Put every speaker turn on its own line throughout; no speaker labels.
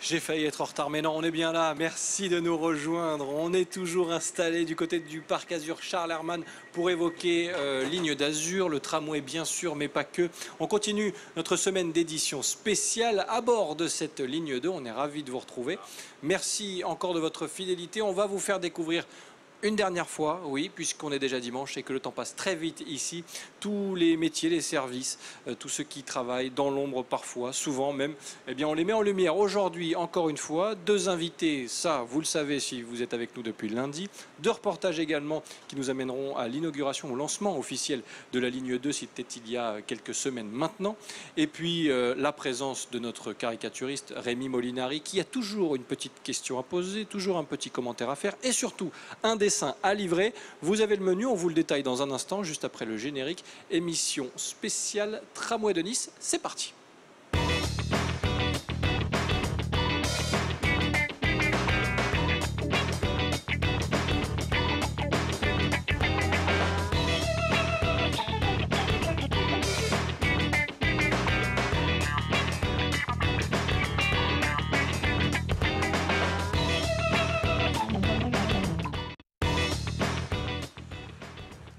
J'ai failli être en retard, mais non, on est bien là. Merci de nous rejoindre. On est toujours installé du côté du parc Azur Charles Herrmann pour évoquer Ligne d'Azur, le tramway bien sûr, mais pas que. On continue notre semaine d'édition spéciale à bord de cette ligne 2. On est ravis de vous retrouver. Merci encore de votre fidélité. On va vous faire découvrir une dernière fois, oui, puisqu'on est déjà dimanche et que le temps passe très vite ici, tous les métiers, les services, tous ceux qui travaillent dans l'ombre parfois, souvent même, eh bien on les met en lumière. Aujourd'hui, encore une fois, deux invités, ça vous le savez si vous êtes avec nous depuis lundi, deux reportages également qui nous amèneront à l'inauguration, au lancement officiel de la ligne 2, c'était il y a quelques semaines maintenant, et puis la présence de notre caricaturiste Rémi Molinari qui a toujours une petite question à poser, toujours un petit commentaire à faire et surtout un dessin à livrer. Vous avez le menu, on vous le détaille dans un instant, juste après le générique. Émission spéciale Tramway de Nice, c'est parti.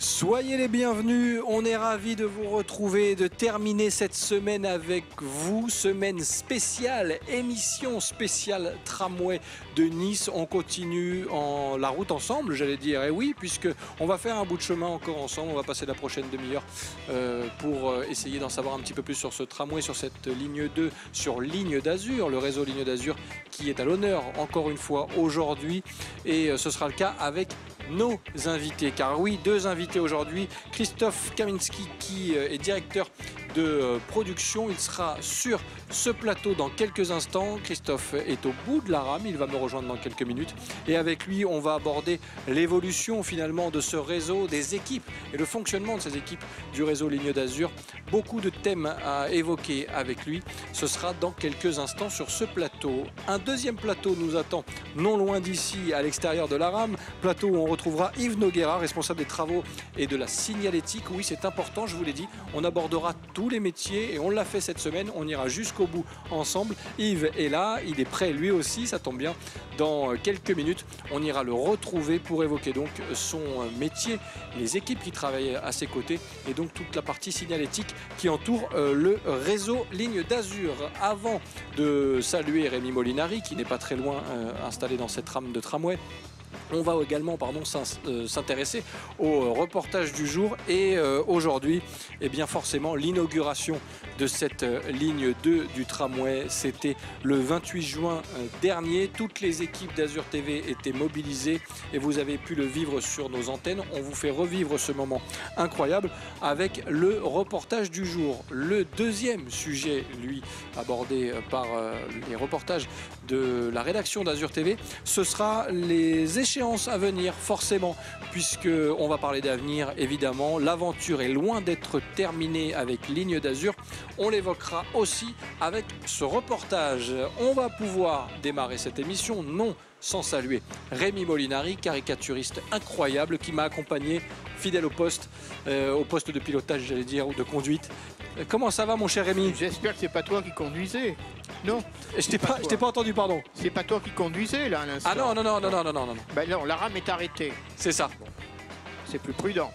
Soyez les bienvenus, on est ravis de vous retrouver, de terminer cette semaine avec vous, semaine spéciale, émission spéciale Tramway de Nice. On continue la route ensemble, j'allais dire, et oui, puisque on va faire un bout de chemin encore ensemble, on va passer la prochaine demi-heure pour essayer d'en savoir un petit peu plus sur ce tramway, sur cette ligne 2, sur Ligne d'Azur, le réseau Ligne d'Azur qui est à l'honneur encore une fois aujourd'hui, et ce sera le cas avec nos invités, car oui, deux invités aujourd'hui. Christophe Kaminski qui est directeur de production, il sera sur ce plateau dans quelques instants. Christophe est au bout de la rame, il va me rejoindre dans quelques minutes et avec lui on va aborder l'évolution finalement de ce réseau, des équipes et le fonctionnement de ces équipes du réseau Ligne d'Azur. Beaucoup de thèmes à évoquer avec lui, ce sera dans quelques instants sur ce plateau. Un deuxième plateau nous attend non loin d'ici, à l'extérieur de la rame, plateau où on retrouvera Yves Noguera, responsable des travaux et de la signalétique. Oui, c'est important, je vous l'ai dit, on abordera tous les métiers et on l'a fait cette semaine, on ira jusqu'au bout ensemble. Yves est là, il est prêt lui aussi, ça tombe bien. Dans quelques minutes, on ira le retrouver pour évoquer donc son métier, les équipes qui travaillent à ses côtés et donc toute la partie signalétique qui entoure le réseau Ligne d'Azur. Avant de saluer Rémi Molinari qui n'est pas très loin installé dans cette rame de tramway, on va également s'intéresser au reportage du jour et aujourd'hui, eh bien forcément, l'inauguration de cette ligne 2 du tramway, c'était le 28 juin dernier. Toutes les équipes d'Azur TV étaient mobilisées et vous avez pu le vivre sur nos antennes. On vous fait revivre ce moment incroyable avec le reportage du jour. Le deuxième sujet, lui, abordé par les reportages de la rédaction d'Azur TV, ce sera les échéances à venir, forcément, puisqu'on va parler d'avenir, évidemment. L'aventure est loin d'être terminée avec Ligne d'Azur. On l'évoquera aussi avec ce reportage. On va pouvoir démarrer cette émission, non sans saluer Rémi Molinari, caricaturiste incroyable qui m'a accompagné, fidèle au poste de pilotage, j'allais dire, ou de conduite. Comment ça va, mon cher Rémi?
J'espère que c'est pas toi qui conduisais. Non.
Je t'ai pas entendu, pardon.
C'est pas toi qui conduisais là à l'instant.
Ah non.
Ben non, la rame est arrêtée.
C'est ça.
Bon, c'est plus prudent.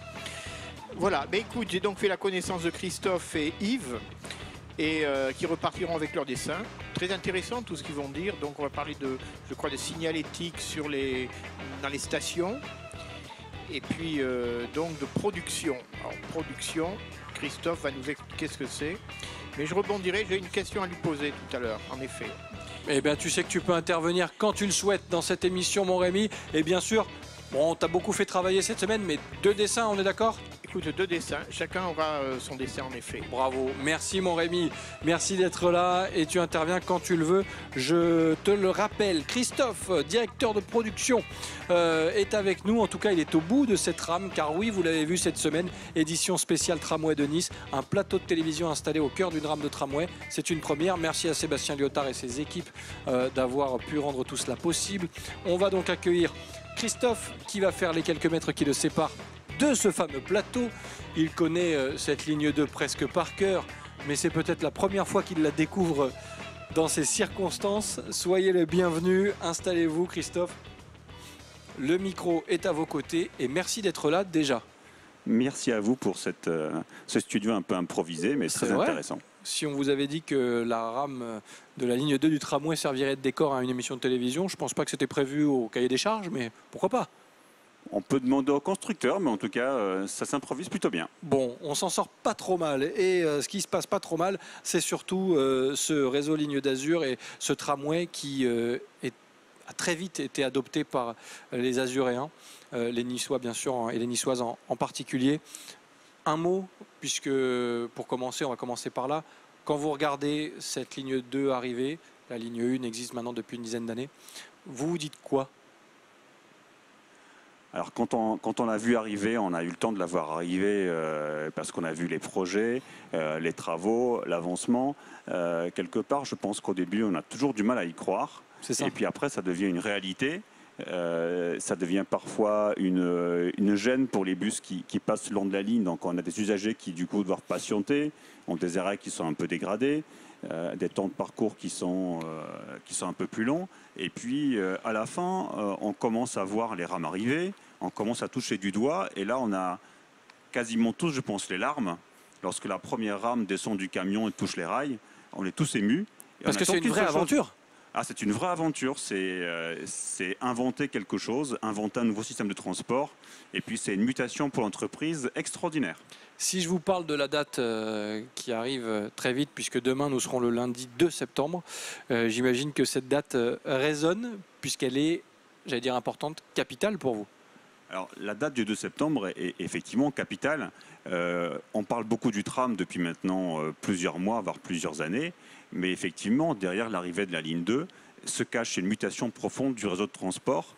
Voilà, ben écoute, j'ai donc fait la connaissance de Christophe et Yves et qui repartiront avec leurs dessins. Très intéressant tout ce qu'ils vont dire. Donc on va parler de, je crois, de signalétique dans les stations. Et puis donc de production. Alors production, Christophe va nous expliquer ce que c'est. Mais je rebondirai, j'ai une question à lui poser tout à l'heure, en effet.
Eh bien, tu sais que tu peux intervenir quand tu le souhaites dans cette émission, mon Rémi. Et bien sûr, bon, on t'a beaucoup fait travailler cette semaine, mais deux dessins, on est d'accord?
Écoute, deux dessins, chacun aura son dessin en effet.
Bravo, merci mon Rémi, merci d'être là et tu interviens quand tu le veux. Je te le rappelle, Christophe, directeur de production, est avec nous. En tout cas, il est au bout de cette rame, car oui, vous l'avez vu cette semaine, édition spéciale Tramway de Nice, un plateau de télévision installé au cœur d'une rame de tramway. C'est une première. Merci à Sébastien Lyotard et ses équipes d'avoir pu rendre tout cela possible. On va donc accueillir Christophe qui va faire les quelques mètres qui le séparent de ce fameux plateau. Il connaît cette ligne 2 presque par cœur, mais c'est peut-être la première fois qu'il la découvre dans ces circonstances. Soyez le bienvenu, installez-vous Christophe. Le micro est à vos côtés et merci d'être là déjà.
Merci à vous pour ce studio un peu improvisé, mais très intéressant.
Si on vous avait dit que la rame de la ligne 2 du tramway servirait de décor à une émission de télévision, je ne pense pas que c'était prévu au cahier des charges, mais pourquoi pas?
On peut demander au constructeur, mais en tout cas, ça s'improvise plutôt bien.
Bon, on s'en sort pas trop mal. Et ce qui se passe pas trop mal, c'est surtout ce réseau Ligne d'Azur et ce tramway qui a très vite été adopté par les Azuréens, les Niçois bien sûr, et les Niçoises en particulier. Un mot, puisque pour commencer, on va commencer par là. Quand vous regardez cette ligne 2 arriver, la ligne 1 existe maintenant depuis une dizaine d'années, vous vous dites quoi?
Alors quand on l'a vu arriver, on a eu le temps de la voir arriver parce qu'on a vu les projets, les travaux, l'avancement. Quelque part, je pense qu'au début, on a toujours du mal à y croire. Et puis après, ça devient une réalité. Ça devient parfois une gêne pour les bus qui passent le long de la ligne. Donc on a des usagers qui du coup doivent patienter, ont des arrêts qui sont un peu dégradés, des temps de parcours qui sont un peu plus longs. Et puis à la fin, on commence à voir les rames arriver, on commence à toucher du doigt. Et là, on a quasiment tous, je pense, les larmes. Lorsque la première rame descend du camion et touche les rails, on est tous émus.
Parce que c'est une vraie aventure.
Ah, c'est une vraie aventure, c'est inventer quelque chose, inventer un nouveau système de transport, et puis c'est une mutation pour l'entreprise extraordinaire.
Si je vous parle de la date qui arrive très vite, puisque demain nous serons le lundi 2 septembre, j'imagine que cette date résonne, puisqu'elle est, j'allais dire importante, capitale pour vous.
Alors la date du 2 septembre est effectivement capitale. On parle beaucoup du tram depuis maintenant plusieurs mois, voire plusieurs années. Mais effectivement, derrière l'arrivée de la ligne 2, se cache une mutation profonde du réseau de transport,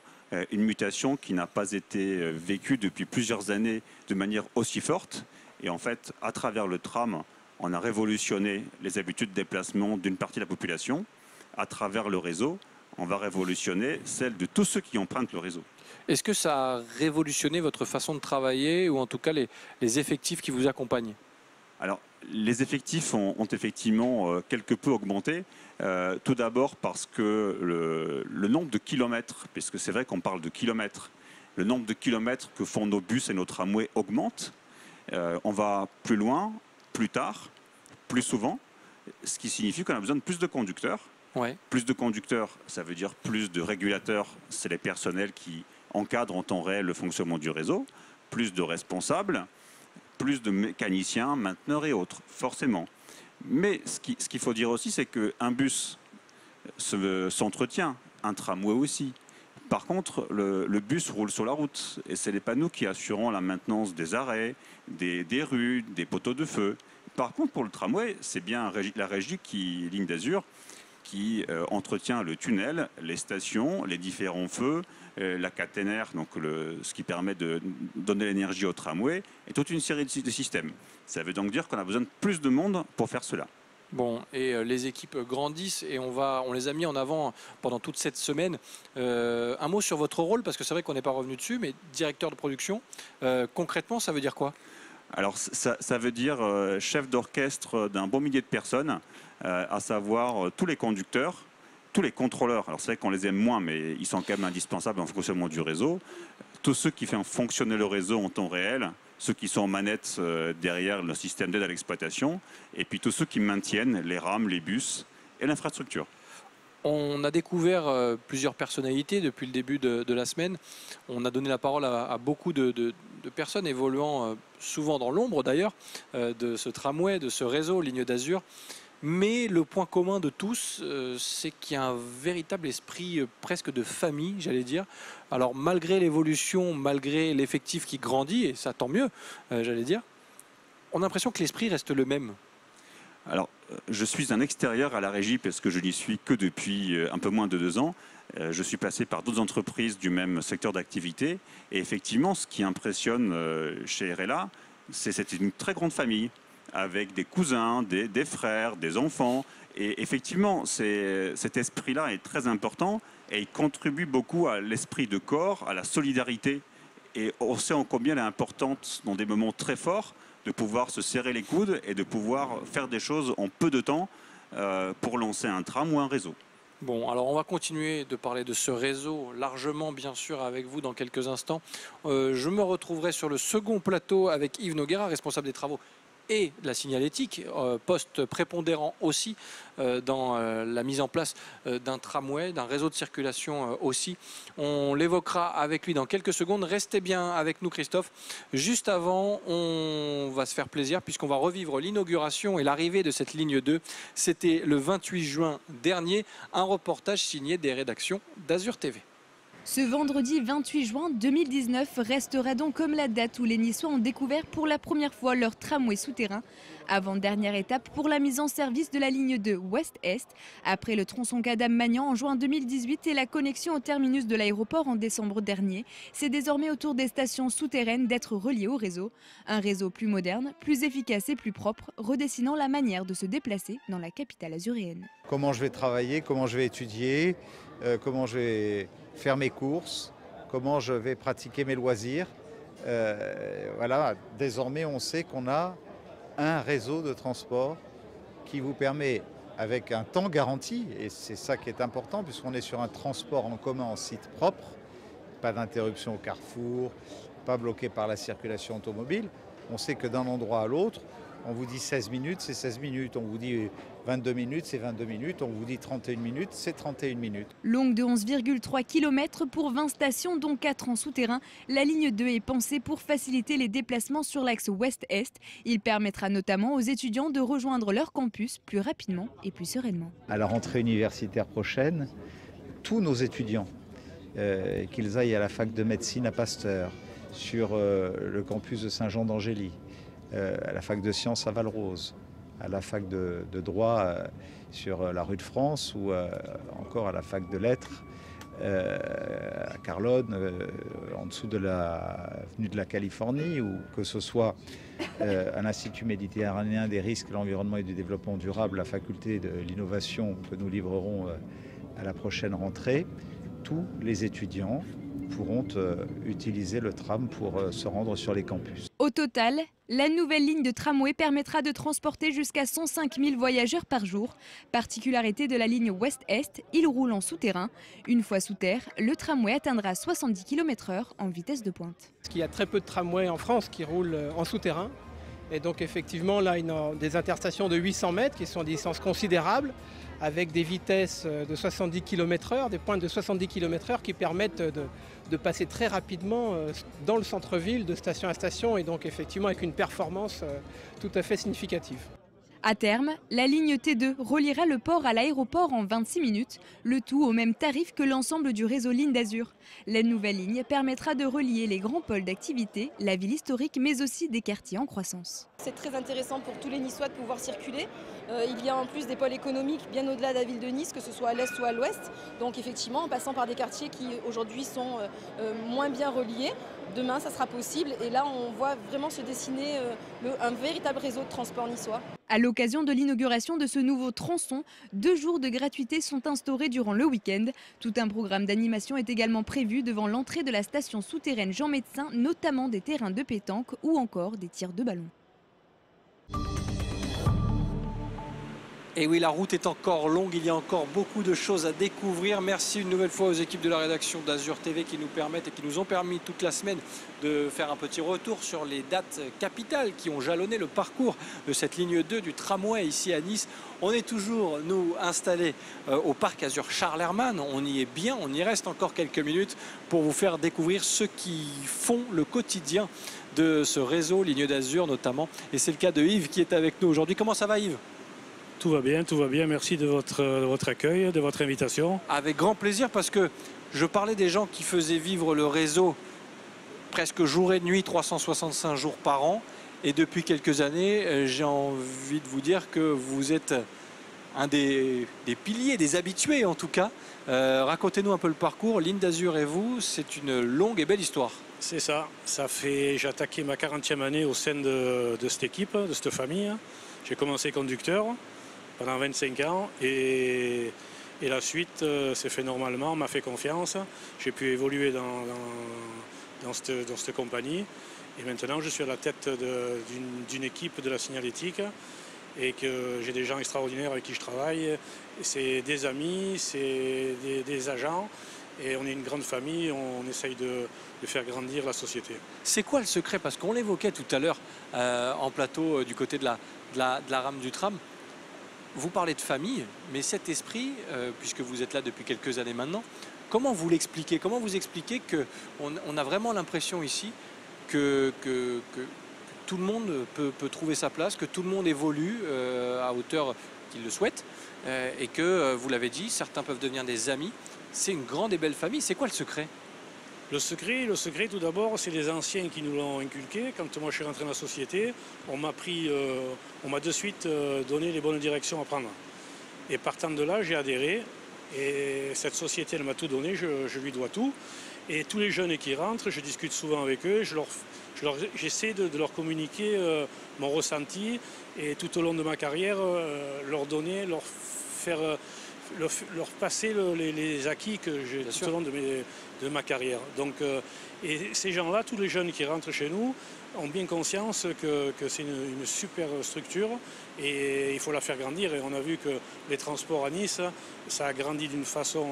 une mutation qui n'a pas été vécue depuis plusieurs années de manière aussi forte. Et en fait, à travers le tram, on a révolutionné les habitudes de déplacement d'une partie de la population. À travers le réseau, on va révolutionner celle de tous ceux qui empruntent le réseau.
Est-ce que ça a révolutionné votre façon de travailler ou en tout cas les effectifs qui vous accompagnent?
Alors, les effectifs ont effectivement quelque peu augmenté. Tout d'abord parce que le nombre de kilomètres, puisque c'est vrai qu'on parle de kilomètres, le nombre de kilomètres que font nos bus et nos tramways augmente. On va plus loin, plus tard, plus souvent, ce qui signifie qu'on a besoin de plus de conducteurs.
Ouais.
Plus de conducteurs, ça veut dire plus de régulateurs, c'est les personnels qui encadrent en temps réel le fonctionnement du réseau, plus de responsables, plus de mécaniciens, mainteneurs et autres, forcément. Mais ce qu'il faut dire aussi, c'est qu'un bus s'entretient, un tramway aussi. Par contre, le bus roule sur la route et ce n'est pas nous qui assurons la maintenance des arrêts, des rues, des poteaux de feu. Par contre, pour le tramway, c'est bien la régie Ligne d'Azur qui entretient le tunnel, les stations, les différents feux, la caténaire, donc ce qui permet de donner l'énergie au tramway, et toute une série de systèmes. Ça veut donc dire qu'on a besoin de plus de monde pour faire cela.
Bon, et les équipes grandissent et on les a mis en avant pendant toute cette semaine. Un mot sur votre rôle, parce que c'est vrai qu'on n'est pas revenu dessus, mais directeur de production, concrètement, ça veut dire quoi?
Alors, ça veut dire chef d'orchestre d'un bon millier de personnes, à savoir tous les conducteurs, tous les contrôleurs. Alors, c'est vrai qu'on les aime moins, mais ils sont quand même indispensables en fonctionnement du réseau. Tous ceux qui font fonctionner le réseau en temps réel, ceux qui sont en manette derrière le système d'aide à l'exploitation, et puis tous ceux qui maintiennent les rames, les bus et l'infrastructure.
On a découvert plusieurs personnalités depuis le début de la semaine. On a donné la parole à beaucoup de personnes évoluant souvent dans l'ombre d'ailleurs de ce tramway, de ce réseau Ligne d'Azur. Mais le point commun de tous, c'est qu'il y a un véritable esprit presque de famille, j'allais dire. Alors malgré l'évolution, malgré l'effectif qui grandit, et ça tant mieux, j'allais dire, on a l'impression que l'esprit reste le même.
Alors, je suis un extérieur à la régie parce que je n'y suis que depuis un peu moins de 2 ans. Je suis passé par d'autres entreprises du même secteur d'activité. Et effectivement, ce qui impressionne chez RLA, c'est une très grande famille, avec des cousins, des frères, des enfants. Et effectivement, cet esprit-là est très important et il contribue beaucoup à l'esprit de corps, à la solidarité. Et on sait en combien elle est importante dans des moments très forts, de pouvoir se serrer les coudes et de pouvoir faire des choses en peu de temps pour lancer un tram ou un réseau.
Bon, alors on va continuer de parler de ce réseau largement, bien sûr, avec vous dans quelques instants. Je me retrouverai sur le second plateau avec Yves Noguera, responsable des travaux et de la signalétique, poste prépondérant aussi dans la mise en place d'un tramway, d'un réseau de circulation aussi. On l'évoquera avec lui dans quelques secondes. Restez bien avec nous, Christophe. Juste avant, on va se faire plaisir puisqu'on va revivre l'inauguration et l'arrivée de cette ligne 2. C'était le 28 juin dernier, un reportage signé des rédactions d'Azur TV.
Ce vendredi 28 juin 2019 restera donc comme la date où les Niçois ont découvert pour la première fois leur tramway souterrain. Avant-dernière étape pour la mise en service de la ligne 2 Ouest-Est, après le tronçon Cadame-Magnan en juin 2018 et la connexion au terminus de l'aéroport en décembre dernier. C'est désormais au tour des stations souterraines d'être reliées au réseau. Un réseau plus moderne, plus efficace et plus propre, redessinant la manière de se déplacer dans la capitale azuréenne.
Comment je vais travailler, comment je vais étudier, comment je vais faire mes courses, comment je vais pratiquer mes loisirs. Voilà, désormais on sait qu'on a un réseau de transport qui vous permet, avec un temps garanti, et c'est ça qui est important puisqu'on est sur un transport en commun en site propre, pas d'interruption au carrefour, pas bloqué par la circulation automobile. On sait que d'un endroit à l'autre, on vous dit 16 minutes, c'est 16 minutes. On vous dit 22 minutes, c'est 22 minutes. On vous dit 31 minutes, c'est 31 minutes.
Longue de 11,3 km pour 20 stations, dont 4 en souterrain, la ligne 2 est pensée pour faciliter les déplacements sur l'axe ouest-est. Il permettra notamment aux étudiants de rejoindre leur campus plus rapidement et plus sereinement.
À la rentrée universitaire prochaine, tous nos étudiants, qu'ils aillent à la fac de médecine à Pasteur, sur le campus de Saint-Jean-d'Angély, à la fac de sciences à Valrose, à la fac de droit sur la rue de France ou encore à la fac de lettres à Carlone, en dessous de l'avenue de la Californie, ou que ce soit à l'Institut méditerranéen des risques, de l'environnement et du développement durable, la faculté de l'innovation que nous livrerons à la prochaine rentrée. Tous les étudiants pourront utiliser le tram pour se rendre sur les campus.
Au total, la nouvelle ligne de tramway permettra de transporter jusqu'à 105 000 voyageurs par jour. Particularité de la ligne ouest-est, il roule en souterrain. Une fois sous terre, le tramway atteindra 70 km/h en vitesse de pointe.
Il y a très peu de tramways en France qui roulent en souterrain. Et donc effectivement, là, il y a des interstations de 800 mètres qui sont des distances considérables, avec des vitesses de 70 km/h, des pointes de 70 km/h qui permettent de passer très rapidement dans le centre-ville de station à station, et donc effectivement avec une performance tout à fait significative.
À terme, la ligne T2 reliera le port à l'aéroport en 26 minutes, le tout au même tarif que l'ensemble du réseau Ligne d'Azur. La nouvelle ligne permettra de relier les grands pôles d'activité, la ville historique, mais aussi des quartiers en croissance.
C'est très intéressant pour tous les Niçois de pouvoir circuler. Il y a en plus des pôles économiques bien au-delà de la ville de Nice, que ce soit à l'est ou à l'ouest. Donc effectivement, en passant par des quartiers qui aujourd'hui sont moins bien reliés, demain ça sera possible. Et là, on voit vraiment se dessiner un véritable réseau de transport niçois.
À l'occasion de l'inauguration de ce nouveau tronçon, 2 jours de gratuité sont instaurés durant le week-end. Tout un programme d'animation est également prévu devant l'entrée de la station souterraine Jean Médecin, notamment des terrains de pétanque ou encore des tirs de ballon.
Et oui, la route est encore longue, il y a encore beaucoup de choses à découvrir. Merci une nouvelle fois aux équipes de la rédaction d'Azur TV qui nous permettent et qui nous ont permis toute la semaine de faire un petit retour sur les dates capitales qui ont jalonné le parcours de cette ligne 2 du tramway ici à Nice. On est toujours, nous, installés au parc Azur Charles Hermann. On y est bien, on y reste encore quelques minutes pour vous faire découvrir ceux qui font le quotidien de ce réseau Ligne d'Azur notamment. Et c'est le cas de Yves qui est avec nous aujourd'hui. Comment ça va, Yves ?
Tout va bien. Merci de votre accueil, de votre invitation.
Avec grand plaisir, parce que je parlais des gens qui faisaient vivre le réseau presque jour et nuit, 365 jours par an. Et depuis quelques années, j'ai envie de vous dire que vous êtes un des piliers, des habitués en tout cas. Racontez-nous un peu le parcours. Ligne d'Azur et vous, c'est une longue et belle histoire.
C'est ça. J'ai attaqué ma 40e année au sein de cette équipe, de cette famille. J'ai commencé conducteur pendant 25 ans et la suite s'est fait normalement, on m'a fait confiance. J'ai pu évoluer dans cette compagnie et maintenant je suis à la tête d'une équipe de la signalétique et que j'ai des gens extraordinaires avec qui je travaille. C'est des amis, c'est des agents et on est une grande famille, on essaye de faire grandir la société.
C'est quoi le secret? Parce qu'on l'évoquait tout à l'heure en plateau du côté de la rame du tram. Vous parlez de famille, mais cet esprit, puisque vous êtes là depuis quelques années maintenant, comment vous l'expliquez? Comment vous expliquez qu'on a vraiment l'impression ici que tout le monde peut trouver sa place, que tout le monde évolue à hauteur qu'il le souhaite, et que, vous l'avez dit, certains peuvent devenir des amis. C'est une grande et belle famille. C'est quoi le secret?
Le secret, tout d'abord, c'est les anciens qui nous l'ont inculqué. Quand moi je suis rentré dans la société, on m'a de suite donné les bonnes directions à prendre. Et partant de là, j'ai adhéré. Et cette société, elle m'a tout donné, je lui dois tout. Et tous les jeunes qui rentrent, je discute souvent avec eux, j'essaie de leur communiquer mon ressenti et tout au long de ma carrière, leur donner, leur passer les acquis que j'ai tout au long de ma carrière. Donc, et ces gens-là, tous les jeunes qui rentrent chez nous, ont bien conscience que c'est une super structure et il faut la faire grandir. Et on a vu que les transports à Nice, ça a grandi d'une façon...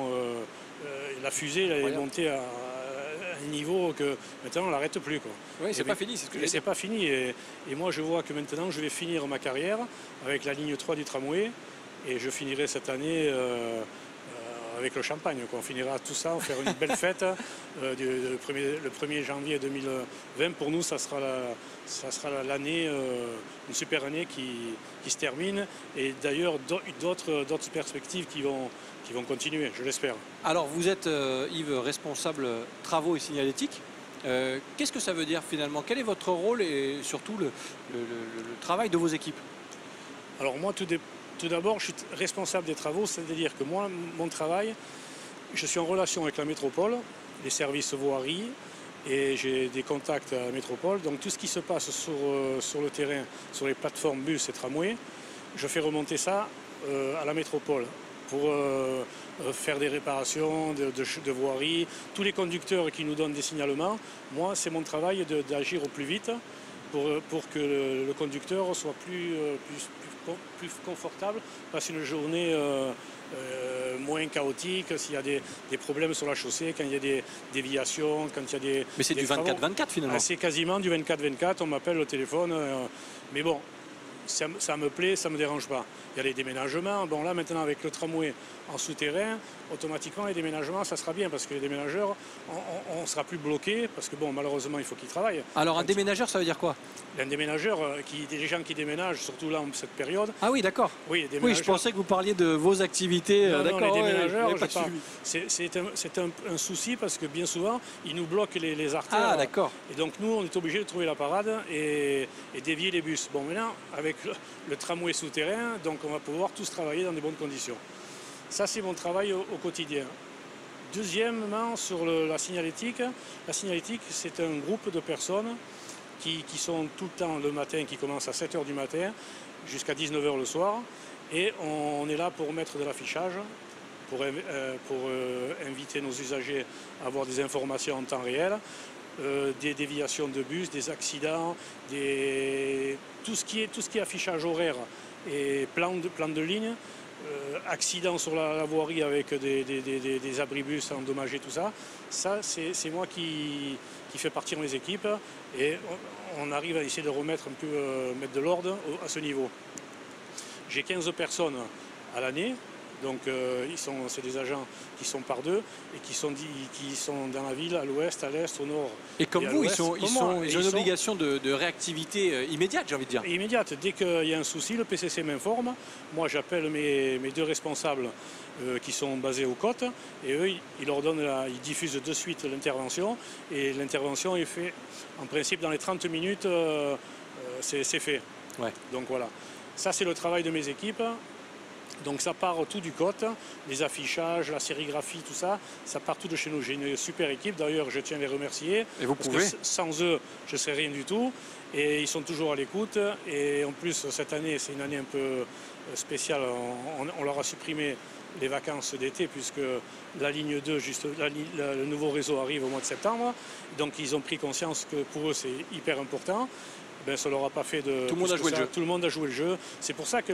la fusée elle est montée à un niveau que maintenant on ne l'arrête plus. Quoi.
Oui, c'est pas fini, c'est ce que
c'est pas fini. Et moi je vois que maintenant je vais finir ma carrière avec la ligne 3 du tramway et je finirai cette année avec le champagne. Quoi. On finira tout ça, on fera une belle fête le 1er janvier 2020. Pour nous, ça sera l'année, une super année qui se termine. Et d'ailleurs, d'autres perspectives qui vont continuer, je l'espère.
Alors, vous êtes, Yves, responsable travaux et signalétique. Qu'est-ce que ça veut dire finalement? Quel est votre rôle et surtout le travail de vos équipes?
Alors moi, tout d'abord, je suis responsable des travaux, c'est-à-dire que moi, mon travail, je suis en relation avec la métropole, les services voirie, et j'ai des contacts à la métropole. Donc tout ce qui se passe sur le terrain, sur les plateformes bus et tramways, je fais remonter ça à la métropole pour faire des réparations de voirie. Tous les conducteurs qui nous donnent des signalements, moi, c'est mon travail d'agir au plus vite pour que le conducteur soit plus confortable, passe une journée moins chaotique, s'il y a des problèmes sur la chaussée, quand il y a des déviations, quand il y a des...
Mais c'est du 24-24 finalement.
C'est quasiment du 24-24, on m'appelle au téléphone, mais bon, ça me plaît, ça ne me dérange pas. Il y a les déménagements, bon là maintenant avec le tramway en souterrain, automatiquement les déménagements ça sera bien parce que les déménageurs, on ne sera plus bloqué parce que bon malheureusement il faut qu'ils travaillent.
Alors un déménageur ça veut dire quoi?
Un déménageur, des gens qui déménagent, surtout là en cette période.
Ah oui d'accord.
Oui,
je pensais que vous parliez de vos activités.
Non, les déménageurs, c'est un souci parce que bien souvent ils nous bloquent les artères.
Ah d'accord.
Et donc nous on est obligé de trouver la parade et dévier les bus. Bon maintenant avec le tramway souterrain, donc on va pouvoir tous travailler dans de bonnes conditions. Ça, c'est mon travail au quotidien. Deuxièmement, sur la signalétique, c'est un groupe de personnes qui sont tout le temps le matin, qui commencent à 7 h du matin jusqu'à 19 h le soir. Et on est là pour mettre de l'affichage, pour inviter nos usagers à avoir des informations en temps réel, des déviations de bus, des accidents, tout ce qui est affichage horaire et plan de ligne. Accidents sur la voirie avec des abribus endommagés, tout ça, c'est moi qui fais partir mes équipes et on arrive à essayer de mettre de l'ordre à ce niveau. J'ai 15 personnes à l'année, donc c'est des agents qui sont par deux et qui sont dans la ville, à l'ouest, à l'est, au nord.
Et comme vous, ils ont une obligation de réactivité immédiate, j'ai envie de dire.
Immédiate. Dès qu'il y a un souci, le PCC m'informe. Moi, j'appelle mes deux responsables qui sont basés aux côtes et eux, ils diffusent de suite l'intervention et l'intervention est faite en principe dans les 30 minutes, c'est fait.
Ouais.
Donc voilà. Ça, c'est le travail de mes équipes. Donc ça part tout du côte, les affichages, la sérigraphie, tout ça, ça part tout de chez nous. J'ai une super équipe, d'ailleurs je tiens à les remercier.
Et vous pouvez.
Que sans eux, je ne serais rien du tout. Et ils sont toujours à l'écoute. Et en plus, cette année, c'est une année un peu spéciale. On leur a supprimé les vacances d'été puisque la ligne 2, le nouveau réseau arrive au mois de septembre. Donc ils ont pris conscience que pour eux, c'est hyper important. ben, ça leur a pas fait de...
Tout le monde a joué le jeu.
Tout le monde a joué le jeu. C'est pour ça que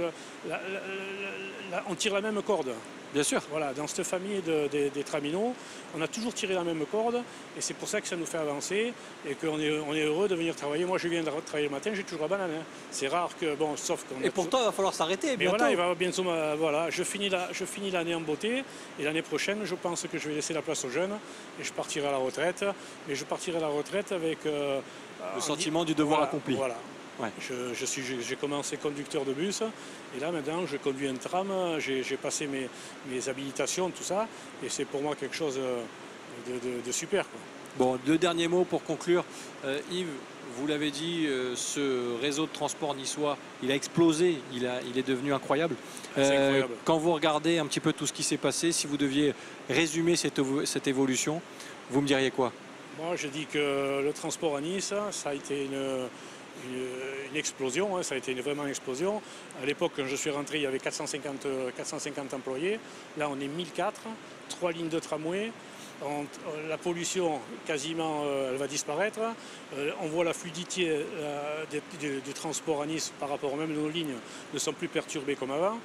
on tire la même corde.
Bien sûr.
Voilà, dans cette famille des traminots, on a toujours tiré la même corde et c'est pour ça que ça nous fait avancer et qu'on est heureux de venir travailler. Moi, je viens de travailler le matin, j'ai toujours la banane. Hein. C'est rare que, bon, sauf qu'on...
Et pourtant, il va falloir s'arrêter
mais
bientôt.
voilà, il va bientôt, voilà, je finis l'année en beauté et l'année prochaine, je pense que je vais laisser la place aux jeunes et je partirai à la retraite. Et je partirai à la retraite avec...
le sentiment du devoir accompli.
Voilà.
Ouais.
J'ai commencé conducteur de bus et là maintenant je conduis un tram, j'ai passé mes habilitations, tout ça, et c'est pour moi quelque chose de super, quoi.
Bon, 2 derniers mots pour conclure. Yves, vous l'avez dit, ce réseau de transport niçois, il a explosé, il est devenu incroyable.
Incroyable.
Quand vous regardez un petit peu tout ce qui s'est passé, si vous deviez résumer cette évolution, vous me diriez quoi?
Moi je dis que le transport à Nice, ça a été une explosion, hein, ça a été vraiment une explosion. À l'époque, quand je suis rentré, il y avait 450 employés. Là, on est 1004, 3 lignes de tramway. La pollution, quasiment, elle va disparaître. On voit la fluidité du transport à Nice par rapport même nos lignes ne sont plus perturbées comme avant.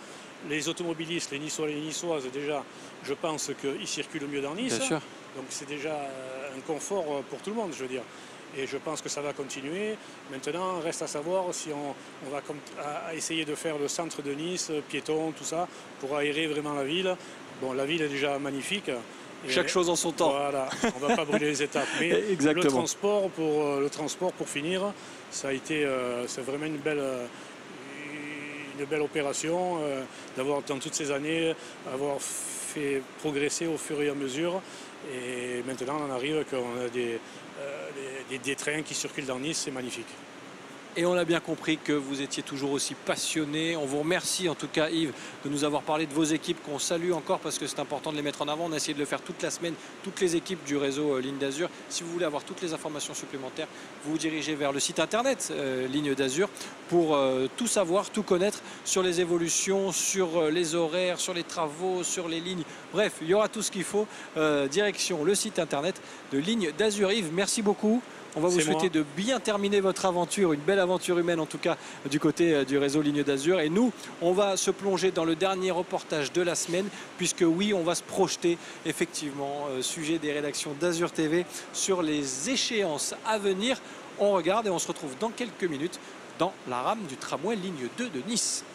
Les automobilistes, les Niçois et les Niçoises, déjà, je pense qu'ils circulent mieux dans Nice.
Bien sûr.
Donc c'est déjà un confort pour tout le monde, je veux dire. Et je pense que ça va continuer. Maintenant, reste à savoir si on va essayer de faire le centre de Nice, piéton, tout ça, pour aérer vraiment la ville. Bon, la ville est déjà magnifique.
Chaque chose en son temps.
Voilà, on ne va pas brûler les étapes. Mais
Exactement.
le transport, pour finir, ça a été, c'est vraiment une belle opération d'avoir, dans toutes ces années, avoir fait progresser au fur et à mesure. Et maintenant, on arrive qu'on a des trains qui circulent dans Nice, c'est magnifique.
Et on a bien compris que vous étiez toujours aussi passionné. On vous remercie en tout cas, Yves, de nous avoir parlé de vos équipes, qu'on salue encore parce que c'est important de les mettre en avant. On a essayé de le faire toute la semaine, toutes les équipes du réseau Ligne d'Azur. Si vous voulez avoir toutes les informations supplémentaires, vous vous dirigez vers le site internet Ligne d'Azur pour tout savoir, tout connaître sur les évolutions, sur les horaires, sur les travaux, sur les lignes. Bref, il y aura tout ce qu'il faut. Direction le site internet de Ligne d'Azur. Yves, merci beaucoup. On va vous souhaiter de bien terminer votre aventure, une belle aventure humaine en tout cas du côté du réseau Ligne d'Azur. Et nous, on va se plonger dans le dernier reportage de la semaine, puisque oui, on va se projeter effectivement, sujet des rédactions d'Azur TV, sur les échéances à venir. On regarde et on se retrouve dans quelques minutes dans la rame du tramway ligne 2 de Nice.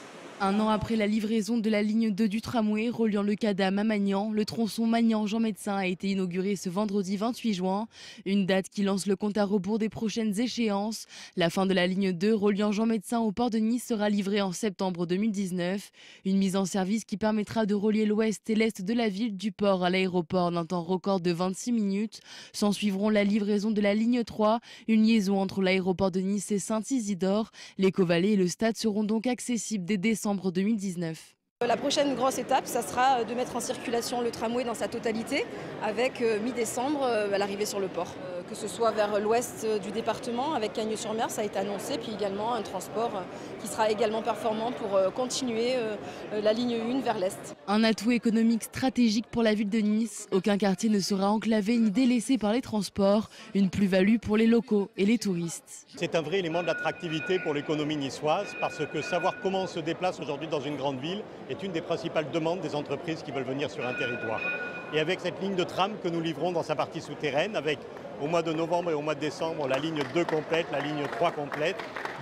Un an après la livraison de la ligne 2 du tramway reliant le Cadam à Magnan, le tronçon Magnan-Jean-Médecin a été inauguré ce vendredi 28 juin. Une date qui lance le compte à rebours des prochaines échéances. La fin de la ligne 2 reliant Jean-Médecin au port de Nice sera livrée en septembre 2019. Une mise en service qui permettra de relier l'ouest et l'est de la ville du port à l'aéroport d'un temps record de 26 minutes. S'en suivront la livraison de la ligne 3, une liaison entre l'aéroport de Nice et Saint-Isidore. L'Éco-Vallée et le stade seront donc accessibles dès décembre 2019.
La prochaine grosse étape, ça sera de mettre en circulation le tramway dans sa totalité avec mi-décembre à l'arrivée sur le port. Que ce soit vers l'ouest du département avec Cagnes-sur-Mer, ça a été annoncé, puis également un transport qui sera également performant pour continuer la ligne 1 vers l'est.
Un atout économique stratégique pour la ville de Nice. Aucun quartier ne sera enclavé ni délaissé par les transports. Une plus-value pour les locaux et les touristes.
C'est un vrai élément de l'attractivité pour l'économie niçoise parce que savoir comment on se déplace aujourd'hui dans une grande ville est une des principales demandes des entreprises qui veulent venir sur un territoire. Et avec cette ligne de tram que nous livrons dans sa partie souterraine, avec au mois de novembre et au mois de décembre la ligne 2 complète, la ligne 3 complète,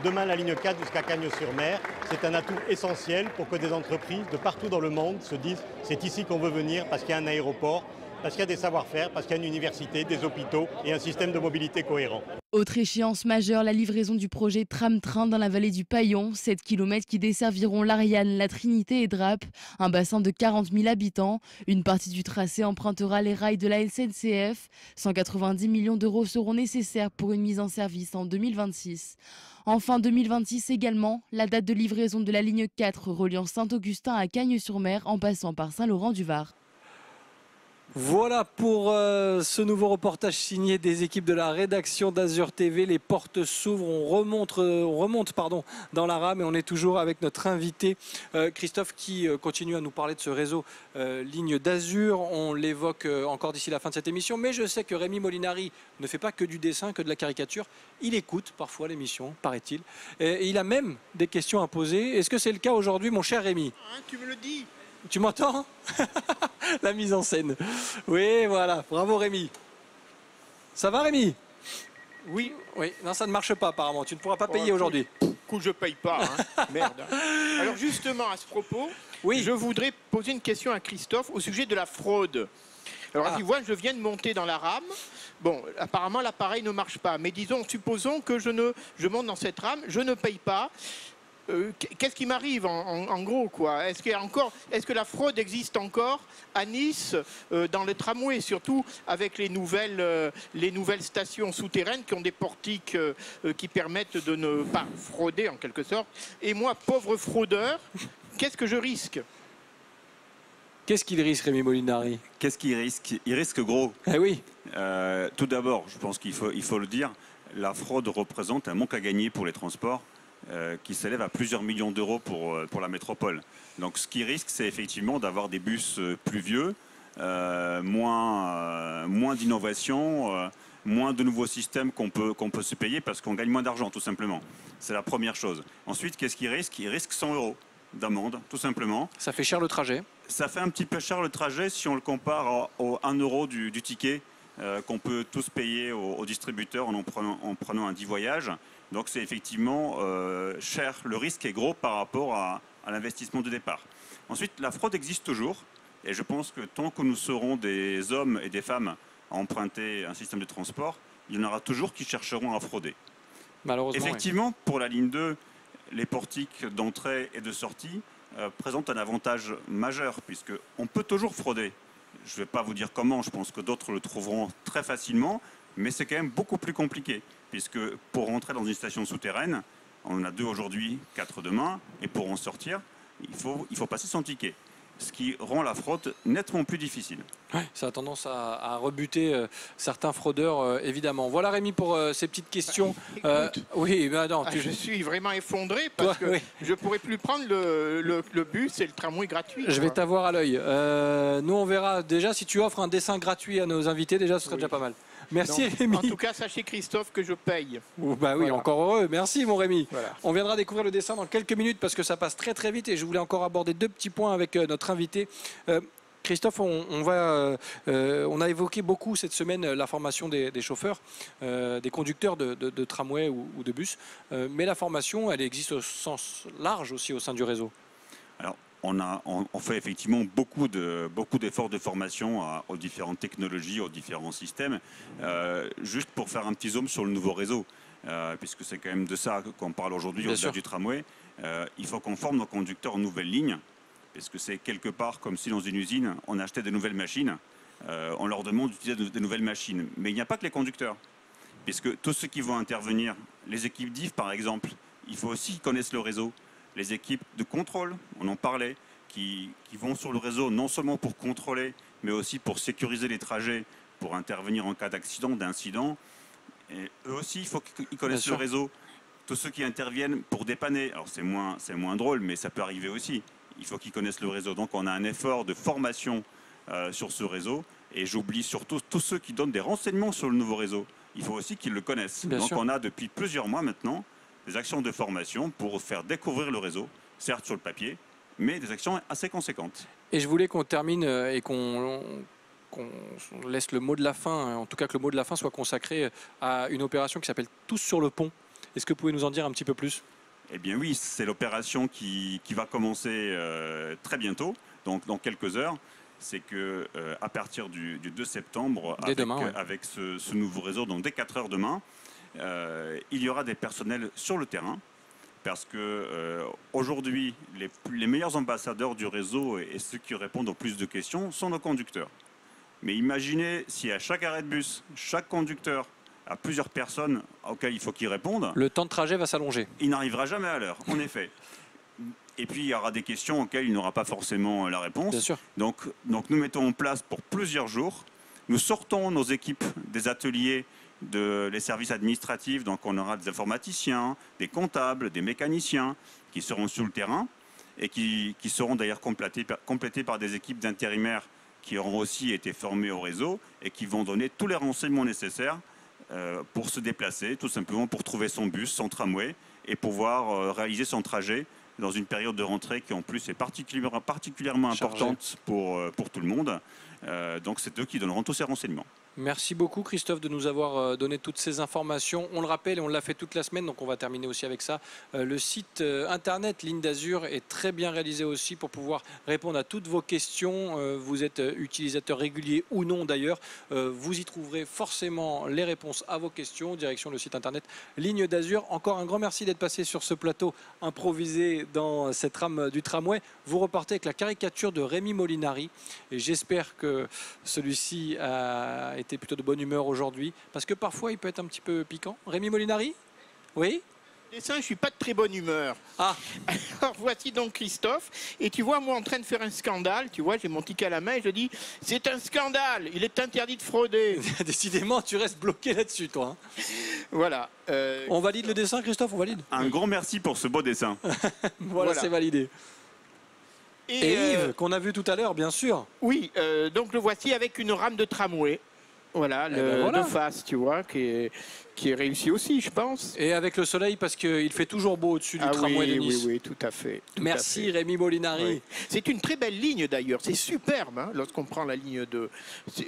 demain la ligne 4 jusqu'à Cagnes-sur-Mer, c'est un atout essentiel pour que des entreprises de partout dans le monde se disent c'est ici qu'on veut venir parce qu'il y a un aéroport, parce qu'il y a des savoir-faire, parce qu'il y a une université, des hôpitaux et un système de mobilité cohérent.
Autre échéance majeure, la livraison du projet tram-train dans la vallée du Paillon, 7 km qui desserviront l'Ariane, la Trinité et Drape, un bassin de 40 000 habitants. Une partie du tracé empruntera les rails de la SNCF. 190 millions d'euros seront nécessaires pour une mise en service en 2026. Enfin 2026 également, la date de livraison de la ligne 4 reliant Saint-Augustin à Cagnes-sur-Mer en passant par Saint-Laurent-du-Var.
Voilà pour ce nouveau reportage signé des équipes de la rédaction d'Azur TV. Les portes s'ouvrent, on remonte dans la rame et on est toujours avec notre invité Christophe qui continue à nous parler de ce réseau Ligne d'Azur. On l'évoque encore d'ici la fin de cette émission, mais je sais que Rémi Molinari ne fait pas que du dessin, que de la caricature. Il écoute parfois l'émission, paraît-il. Et il a même des questions à poser. Est-ce que c'est le cas aujourd'hui, mon cher Rémi?
Tu me le dis.
Tu m'entends? La mise en scène. Oui, voilà. Bravo Rémi. Ça va Rémi?
Oui.
Oui. Non, ça ne marche pas apparemment. Tu ne pourras pas payer aujourd'hui.
Coup, je paye pas. Hein. Merde. Alors justement, à ce propos,
oui.
Je voudrais poser une question à Christophe au sujet de la fraude. Alors, tu vois, je viens de monter dans la rame. Bon, apparemment, l'appareil ne marche pas. Mais supposons que je monte dans cette rame, je ne paye pas. Qu'est-ce qui m'arrive en gros quoi? Est-ce que la fraude existe encore à Nice dans le tramway, surtout avec les nouvelles stations souterraines qui ont des portiques qui permettent de ne pas frauder en quelque sorte? Et moi, pauvre fraudeur, qu'est-ce que je risque?
Qu'est-ce qu'il risque, Rémi Molinari?
Qu'est-ce qu'il risque? Il risque gros.
Eh oui.
Tout d'abord, je pense qu'il faut le dire, la fraude représente un manque à gagner pour les transports. Qui s'élève à plusieurs millions d'euros pour la métropole. Donc ce qui risque, c'est effectivement d'avoir des bus plus vieux, moins d'innovation, moins de nouveaux systèmes qu'on peut se payer parce qu'on gagne moins d'argent, tout simplement. C'est la première chose. Ensuite, qu'est-ce qu'il risque? Il risque 100 euros d'amende, tout simplement.
Ça fait cher le trajet?
Ça fait un petit peu cher le trajet si on le compare au 1 euro du ticket qu'on peut tous payer au distributeur en prenant un 10 voyages. Donc c'est effectivement cher. Le risque est gros par rapport à l'investissement de départ. Ensuite, la fraude existe toujours. Et je pense que tant que nous serons des hommes et des femmes à emprunter un système de transport, il y en aura toujours qui chercheront à frauder.
Malheureusement,
effectivement, pour la ligne 2, les portiques d'entrée et de sortie présentent un avantage majeur, puisqu'on peut toujours frauder. Je ne vais pas vous dire comment, je pense que d'autres le trouveront très facilement, mais c'est quand même beaucoup plus compliqué. Puisque pour rentrer dans une station souterraine, on en a 2 aujourd'hui, 4 demain, et pour en sortir, il faut passer son ticket. Ce qui rend la fraude nettement plus difficile.
Ouais, ça a tendance à rebuter certains fraudeurs, évidemment. Voilà Rémi pour ces petites questions. Oui, mais non,
je suis vraiment effondré parce que je ne pourrais plus prendre le bus et le tramway gratuit.
Je vais t'avoir à l'œil. Nous, on verra déjà si tu offres un dessin gratuit à nos invités, déjà, ce serait déjà pas mal. Merci Rémi.
En tout cas, sachez Christophe que je paye.
Bah oui, voilà. Encore heureux. Merci mon Rémi.
Voilà.
On viendra découvrir le dessin dans quelques minutes parce que ça passe très très vite et je voulais encore aborder 2 petits points avec notre invité. Christophe, on a évoqué beaucoup cette semaine la formation des chauffeurs, des conducteurs de tramway ou de bus. Mais la formation, elle existe au sens large aussi au sein du réseau.
Alors, on fait effectivement beaucoup d'efforts de formation aux différentes technologies, aux différents systèmes. Juste pour faire un petit zoom sur le nouveau réseau, puisque c'est quand même de ça qu'on parle aujourd'hui au-delà du tramway. Il faut qu'on forme nos conducteurs en nouvelles lignes, parce que c'est quelque part comme si dans une usine, on achetait des nouvelles machines. On leur demande d'utiliser des nouvelles machines. Mais il n'y a pas que les conducteurs, puisque tous ceux qui vont intervenir, les équipes d'IF par exemple, il faut aussi qu'ils connaissent le réseau. Les équipes de contrôle, on en parlait, qui vont sur le réseau non seulement pour contrôler, mais aussi pour sécuriser les trajets, pour intervenir en cas d'accident, d'incident. Et eux aussi, il faut qu'ils connaissent le réseau. Tous ceux qui interviennent pour dépanner, alors c'est moins drôle, mais ça peut arriver aussi. Il faut qu'ils connaissent le réseau. Donc on a un effort de formation sur ce réseau. Et j'oublie surtout tous ceux qui donnent des renseignements sur le nouveau réseau. Il faut aussi qu'ils le connaissent. Donc on a depuis plusieurs mois maintenant des actions de formation pour faire découvrir le réseau, certes sur le papier, mais des actions assez conséquentes.
Et je voulais qu'on termine et qu'on laisse le mot de la fin, en tout cas que le mot de la fin soit consacré à une opération qui s'appelle Tous sur le pont. Est-ce que vous pouvez nous en dire un petit peu plus?
Eh bien oui, c'est l'opération qui va commencer très bientôt, donc dans quelques heures. C'est qu'à partir du 2 septembre, avec ce nouveau réseau, donc dès 4 heures demain, il y aura des personnels sur le terrain parce que aujourd'hui, les meilleurs ambassadeurs du réseau et ceux qui répondent aux plus de questions sont nos conducteurs. Mais imaginez si à chaque arrêt de bus, chaque conducteur a plusieurs personnes auxquelles il faut qu'il réponde.
Le temps de trajet va s'allonger.
Il n'arrivera jamais à l'heure, en effet. Et puis, il y aura des questions auxquelles il n'aura pas forcément la réponse.
Bien sûr.
Donc, nous mettons en place pour plusieurs jours. Nous sortons nos équipes des ateliers, les services administratifs. Donc, on aura des informaticiens, des comptables, des mécaniciens qui seront sur le terrain et qui seront d'ailleurs complétés par des équipes d'intérimaires qui auront aussi été formés au réseau et qui vont donner tous les renseignements nécessaires pour se déplacer, tout simplement pour trouver son bus, son tramway et pouvoir réaliser son trajet dans une période de rentrée qui en plus est particulièrement importante pour tout le monde. Donc c'est eux qui donneront tous ces renseignements.
Merci beaucoup Christophe de nous avoir donné toutes ces informations. On le rappelle et on l'a fait toute la semaine, donc on va terminer aussi avec ça. Le site internet Ligne d'Azur est très bien réalisé aussi pour pouvoir répondre à toutes vos questions. Vous êtes utilisateur régulier ou non d'ailleurs. Vous y trouverez forcément les réponses à vos questions. Direction le site internet Ligne d'Azur. Encore un grand merci d'être passé sur ce plateau improvisé dans cette rame du tramway. Vous repartez avec la caricature de Rémi Molinari et j'espère que celui-ci a été plutôt de bonne humeur aujourd'hui, parce que parfois il peut être un petit peu piquant. Rémi Molinari? Oui?
Dessin, je suis pas de très bonne humeur.
Ah.
Alors voici donc Christophe, et tu vois moi en train de faire un scandale, tu vois, j'ai mon ticket à la main et je dis c'est un scandale, il est interdit de frauder.
Décidément, tu restes bloqué là-dessus, toi. Hein.
Voilà.
On valide le dessin, Christophe, on valide?
Un grand merci pour ce beau dessin.
Voilà. C'est validé. Et Yves, qu'on a vu tout à l'heure, bien sûr.
Oui, donc le voici avec une rame de tramway. Voilà, de face, tu vois, qui est réussi aussi, je pense.
Et avec le soleil, parce qu'il fait toujours beau au-dessus du tramway de Nice.
Oui, tout à fait.
Merci Rémi Molinari.
Oui. C'est une très belle ligne d'ailleurs, c'est superbe hein, lorsqu'on prend la ligne 2.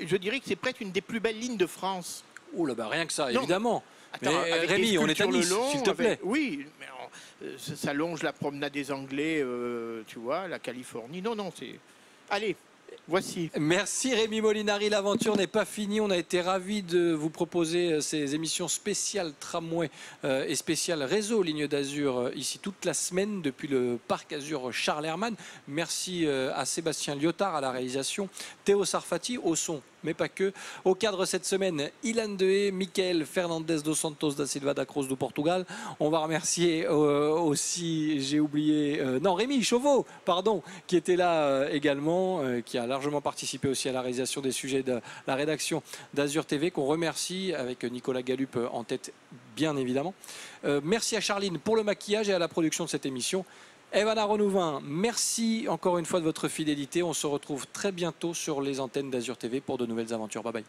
Je dirais que c'est presque une des plus belles lignes de France.
Oh là, bah rien que ça, évidemment.
Attends,
mais Rémi, on est à Nice, s'il te plaît.
Oui, mais ça longe la promenade des Anglais, tu vois, la Californie. Non, c'est... Allez. Voici.
Merci Rémi Molinari, l'aventure n'est pas finie. On a été ravis de vous proposer ces émissions spéciales tramway et spéciales réseau Ligne d'Azur ici toute la semaine depuis le parc Azur Charles Herrmann. Merci à Sébastien Lyotard à la réalisation, Théo Sarfati au son, mais pas que. Au cadre cette semaine, Ilan Dehé, Michael Fernandez dos Santos da Silva da Cruz du Portugal. On va remercier aussi, j'ai oublié, Rémi Chauveau, pardon, qui était là également, qui a largement participé aussi à la réalisation des sujets de la rédaction d'Azur TV, qu'on remercie avec Nicolas Galup en tête, bien évidemment. Merci à Charline pour le maquillage et à la production de cette émission. Evana Renouvin, merci encore une fois de votre fidélité. On se retrouve très bientôt sur les antennes d'Azur TV pour de nouvelles aventures. Bye bye.